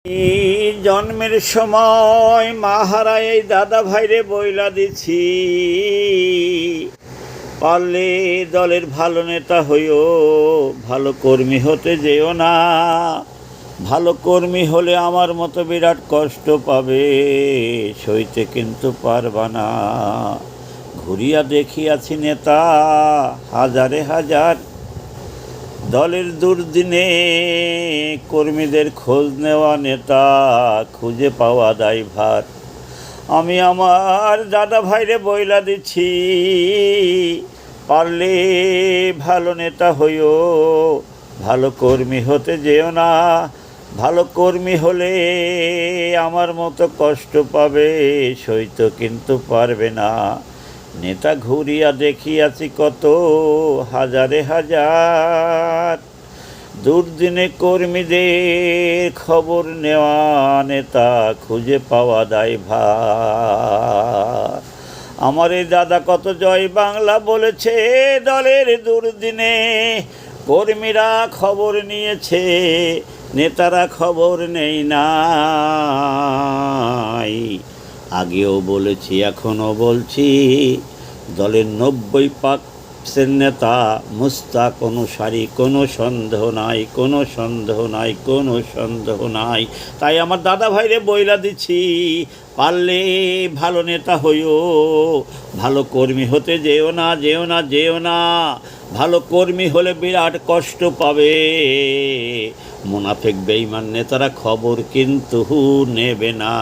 এই জন্মের সময় মা হারায় এই দাদা ভাইরে বইলা দিছি, পারলে দলের ভালো নেতা হইও, ভালো কর্মী হতে যেও না। ভালো কর্মী হলে আমার মতো বিরাট কষ্ট পাবে, সইতে কিন্তু পারবা না। ঘুরিয়া দেখিয়াছি নেতা হাজারে হাজার, দলের দুর্দিনে কর্মীদের খোঁজ নেওয়া নেতা খুঁজে পাওয়া দায়ভার। আমি আমার দাদা ভাইরে বইলা দিচ্ছি, পারলে ভালো নেতা হইও, ভালো কর্মী হতে যেও না। ভালো কর্মী হলে আমার মতো কষ্ট পাবে, সইতে কিন্তু পারবে না। নেতা ঘুরিয়া দেখিয়াছি কত হাজারে হাজার, দুর্দিনে কর্মীদের খবর নেওয়া নেতা খুঁজে পাওয়া দায়ভার। আমার এই দাদা কত জয় বাংলা বলেছে, দলের দুর্দিনে কর্মীরা খবর নিয়েছে, নেতারা খবর নেই নাই। আগেও বলেছি এখনও বলছি, দলের 90% নেতা মুস্তাক অনুসারী, কোনো সন্দেহ নাই, কোনো সন্দেহ নাই, কোনো সন্দেহ নাই। তাই আমার দাদা ভাইরে বইলা দিচ্ছি, পারলে ভালো নেতা হইও, ভালো কর্মী হতে যেও না, যেও না, যেও না। ভালো কর্মী হলে বিরাট কষ্ট পাবে, মুনাফেক বেঈমান নেতারা খবর কিন্তু নেবে না।